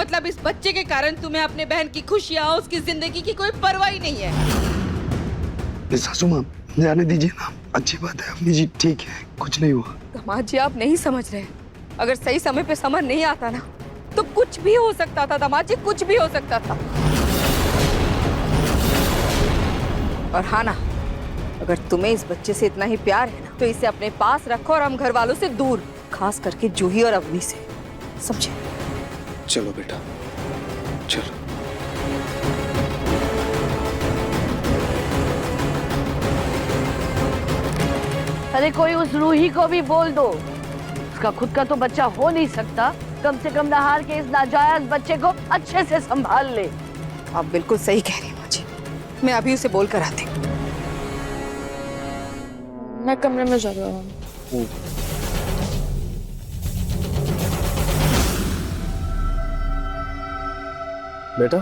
मतलब इस बच्चे के कारण तुम्हें अपने बहन की खुशियाँ, उसकी जिंदगी की कोई परवाह ही नहीं है। सासू माँ जाने दीजिए ना, अच्छी बात है अम्मी जी, ठीक है, कुछ नहीं हुआ। दामाद जी आप नहीं समझ रहे, अगर सही समय पे समर नहीं आता ना तो कुछ भी हो सकता था दामाद जी, कुछ भी हो सकता था। और हाँ ना, अगर तुम्हें इस बच्चे से इतना ही प्यार है ना तो इसे अपने पास रखो और हम घर वालों से दूर, खास करके जूही और अवनी से, समझे? चलो बेटा चलो। अरे कोई उस रूही को भी बोल दो, उसका खुद का तो बच्चा हो नहीं सकता, कम से कम नहार के इस नाजायज बच्चे को अच्छे से संभाल ले। आप बिल्कुल सही कह रही हैं माँ जी, मैं अभी उसे बोल कर आती हूँ। मैं कमरे में जा रहा हूँ। बेटा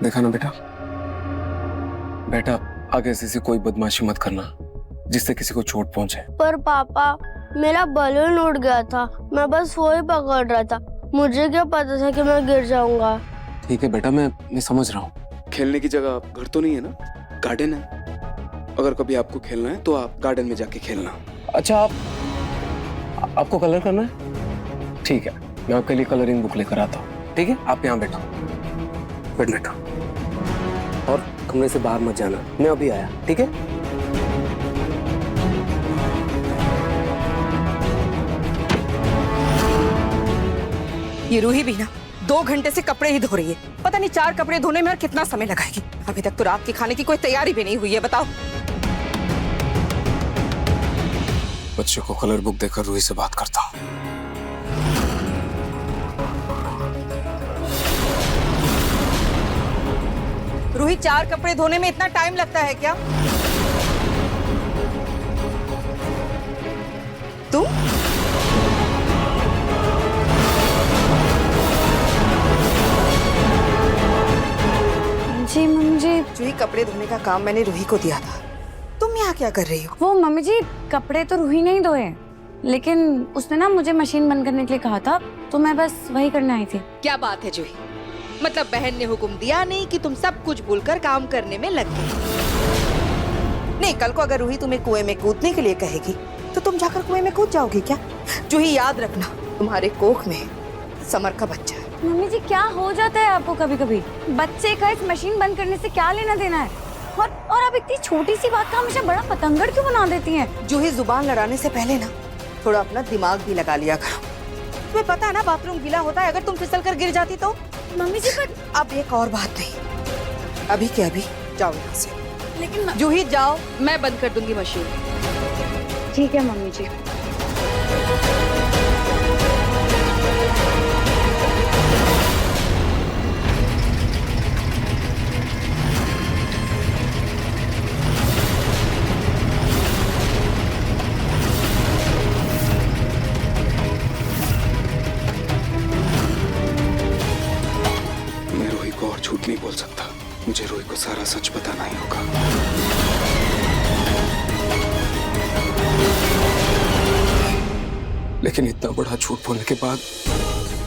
देखा ना बेटा, बेटा आगे से कोई बदमाशी मत करना जिससे किसी को चोट पहुंचे। पर पापा मेरा बलून उड़ गया था, मैं बस वो ही पकड़ रहा था, मुझे क्या पता था कि मैं गिर जाऊंगा। ठीक है बेटा, मैं समझ रहा हूँ। खेलने की जगह घर तो नहीं है ना, गार्डन है। अगर कभी आपको खेलना है तो आप गार्डन में जाके खेलना। अच्छा आपको कलर करना है? ठीक है, मैं आपके लिए कलरिंग बुक लेकर आता हूँ। ठीक है, आप यहाँ बैठो, बैठो और कमरे से बाहर मत जाना, मैं अभी आया। ठीक है? ये रूही भी ना 2 घंटे से कपड़े ही धो रही है, पता नहीं 4 कपड़े धोने में और कितना समय लगाएगी। अभी तक तो रात के खाने की कोई तैयारी भी नहीं हुई है, बताओ। बच्चे को कलर बुक देकर रूही से बात करता हूँ। रूही 4 कपड़े धोने में इतना टाइम लगता है क्या? तुम जी मम्मी जी, जो ही कपड़े धोने का काम मैंने रूही को दिया था, तुम यहाँ क्या कर रही हो? वो मम्मी जी कपड़े तो रूही नहीं धोए, लेकिन उसने ना मुझे मशीन बंद करने के लिए कहा था, तो मैं बस वही करने आई थी। क्या बात है जूही, मतलब बहन ने हुक्म दिया नहीं कि तुम सब कुछ भूलकर काम करने में लग गई? नहीं, कल को अगर रूही तुम्हें कुएं में कूदने के लिए कहेगी तो तुम जाकर कुएं में कूद जाओगी क्या? जूही याद रखना, तुम्हारे कोख में समर का बच्चा है। मम्मी जी क्या हो जाता है आपको कभी कभी? बच्चे का इस मशीन बंद करने से क्या लेना देना है? और अब इतनी छोटी सी बात का हमेशा बड़ा पतंगड़ क्यों बना देती हैं? जूही जुबान लड़ाने से पहले ना थोड़ा अपना दिमाग भी लगा लिया करो। तुम्हें पता है ना बाथरूम गीला होता है, अगर तुम फिसल कर गिर जाती तो? मम्मी जी पर अब एक और बात नहीं, अभी के अभी जाओ यहाँ से। लेकिन जूही जाओ, मैं बंद कर दूंगी मशीन। ठीक है मम्मी जी। मैं रोही को और झूठ नहीं बोल सकता, मुझे रोही को सारा सच बताना ही होगा। लेकिन इतना बड़ा झूठ बोलने के बाद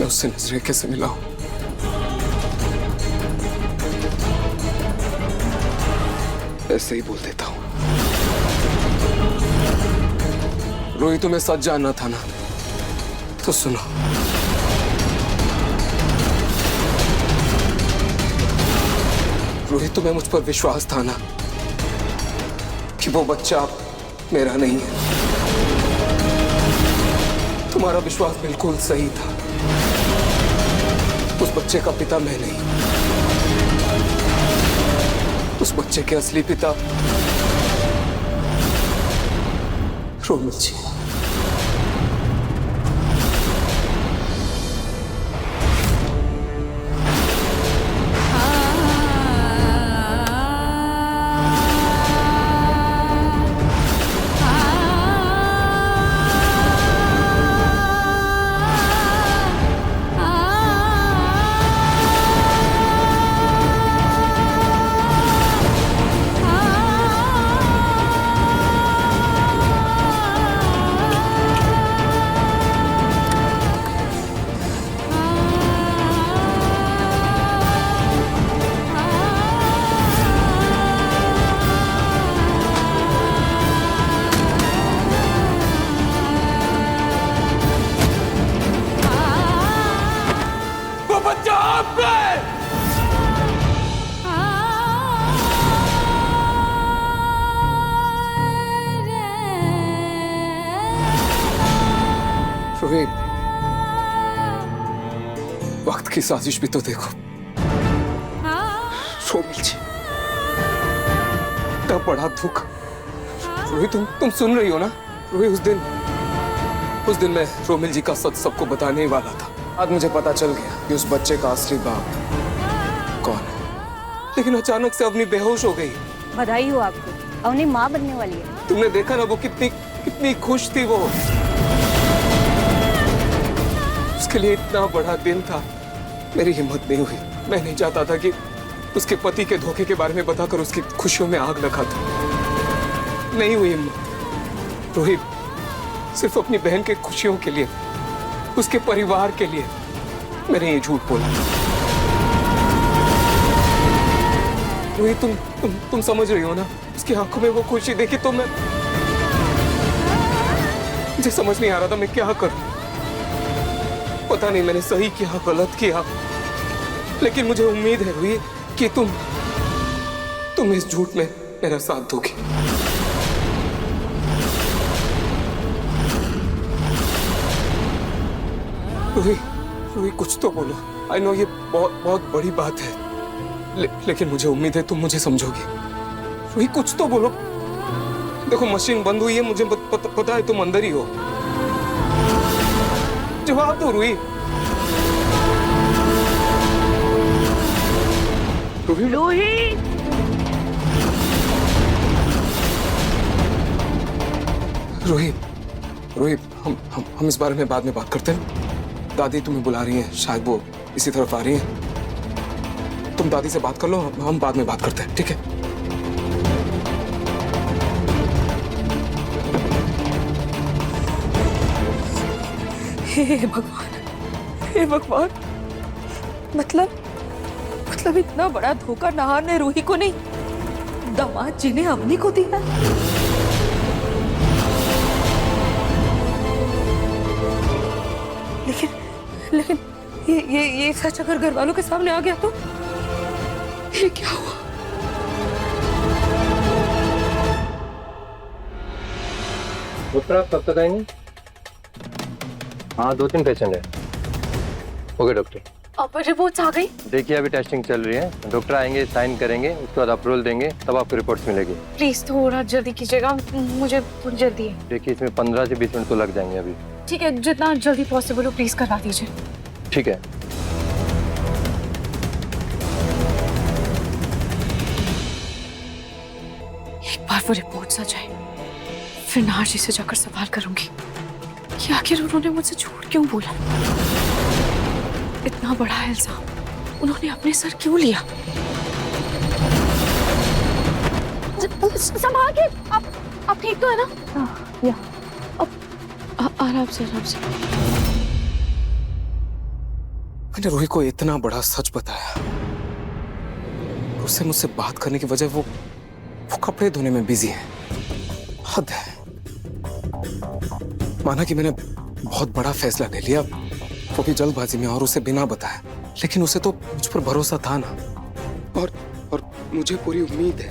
मैं उससे नजरें कैसे मिलाऊं? ऐसे ही बोल देता हूं। रोही तुम्हें सच जानना था ना, तो सुनो। रोहित, तुम्हें मुझ पर विश्वास था ना कि वो बच्चा मेरा नहीं है? तुम्हारा विश्वास बिल्कुल सही था। उस बच्चे का पिता मैं नहीं, उस बच्चे के असली पिता रोमिल जी। रोही, वक्त की साजिश भी तो देखो। रोमिल जी, इतना बड़ा दुख। रोही, तुम सुन रही हो ना? रोही, उस दिन मैं रोमिल जी का सच सबको बताने ही वाला था। आज मुझे पता चल गया कि उस बच्चे का असली बाप कौन है। लेकिन अचानक से अवनी बेहोश हो गई। बधाई हो आपको, अवनी माँ बनने वाली है। तुमने देखा ना वो कितनी खुश थी। वो उसके लिए इतना बड़ा दिन था। मेरी हिम्मत नहीं हुई। मैं नहीं चाहता था कि उसके पति के धोखे के बारे में बताकर उसकी खुशियों में आग लगा दूं। नहीं हुई हिम्मत। रोहित, सिर्फ अपनी बहन के खुशियों के लिए, उसके परिवार के लिए मैंने ये झूठ बोला। रोहित, तुम समझ रही हो ना? उसकी आंखों में वो खुशी देखी तो मुझे समझ नहीं आ रहा था मैं क्या करूं। पता नहीं मैंने सही किया, गलत किया, लेकिन मुझे उम्मीद है रोहित कि तुम इस झूठ में मेरा साथ दोगी। रोहित, कुछ तो बोलो। आई नो ये बहुत बड़ी बात है, लेकिन मुझे उम्मीद है तुम मुझे समझोगी। रोहित, कुछ तो बोलो। देखो, मशीन बंद हुई है, मुझे पता है तुम अंदर ही हो। जवाब दो रोहित। रोहित, हम इस बारे में बाद में बात करते हैं। दादी तुम्हें बुला रही हैं, शायद वो इसी तरफ आ रही हैं। तुम दादी से बात कर लो, हम बाद में बात करते हैं, ठीक है? हे भगवान, हे भगवान। मतलब इतना बड़ा धोखा नाहर ने रूही को नहीं, दामाद जी ने अवनी को दिया। लेकिन ये सच अगर घर वालों के सामने आ गया तो ये क्या हुआ? उत्तरा कब तक आएंगे? हाँ, 2-3 पेशेंट है। Okay doctor. अब रिपोर्ट्स आ गई? देखिए, अभी टेस्टिंग चल रही है। डॉक्टर आएंगे, साइन करेंगे, उसके बाद अप्रूवल देंगे, तब आपको रिपोर्ट्स मिलेगी। प्लीज थोड़ा जल्दी कीजिएगा, मुझे थोड़ी जल्दी है। देखिए, इसमें 15 से 20 मिनट तो लग जाएंगे अभी। ठीक है, जितना जल्दी पॉसिबल हो प्लीज करवा दीजिए। ठीक है। एक बार वो रिपोर्ट्स आ जाए, फिर नाहर जी से जाकर सवाल करूंगी कि आखिर उन्होंने मुझसे झूठ क्यों बोला। इतना बड़ा इल्जाम उन्होंने अपने सर क्यों लिया। संभाल के, आप ठीक तो है ना? या आराम से। मैंने रोहित को इतना बड़ा सच बताया, उससे मुझसे बात करने की वजह वो कपड़े धोने में बिजी है। हद है। माना कि मैंने बहुत बड़ा फैसला ले लिया, वो भी जल्दबाजी में और उसे बिना बताया, लेकिन उसे तो मुझ पर भरोसा था ना। और मुझे पूरी उम्मीद है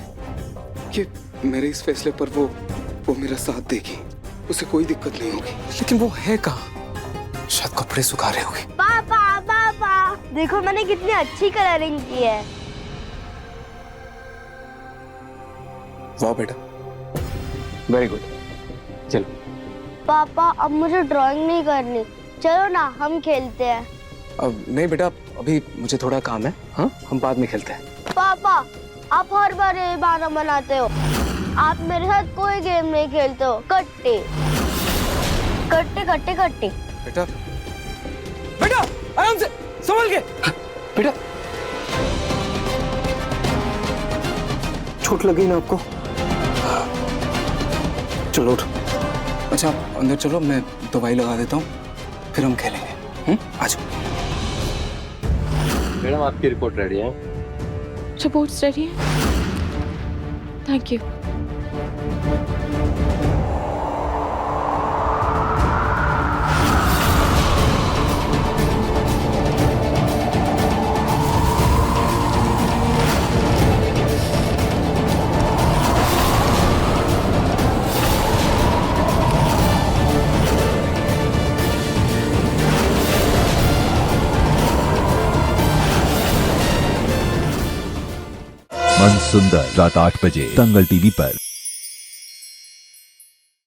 कि मेरे इस फैसले पर वो मेरा साथ देगी, उसे कोई दिक्कत नहीं होगी। लेकिन वो है कहाँ? शायद कपड़े सुखा रहे होगी। पापा देखो मैंने कितनी अच्छी कलरिंग की है। वाह बेटा, वेरी गुड। चलो पापा, अब मुझे ड्राइंग नहीं करनी, चलो ना हम खेलते हैं। अब नहीं बेटा, अभी मुझे थोड़ा काम है। हाँ, हम बाद में खेलते हैं। पापा, आप हर बार ये बहाना बनाते हो। आप मेरे साथ कोई गेम नहीं खेलते हो। कट्टे बेटा आराम से, संभल के। बेटा, चोट लगी ना आपको? चलो उठ। अच्छा, अंदर चलो, मैं दवाई लगा देता हूँ, फिर हम खेलेंगे। आ जाओ। मैडम, आपकी रिपोर्ट रेडी है? रिपोर्ट्स रेडी है? Thank you. मन सुंदर रात 8 बजे दंगल टीवी पर।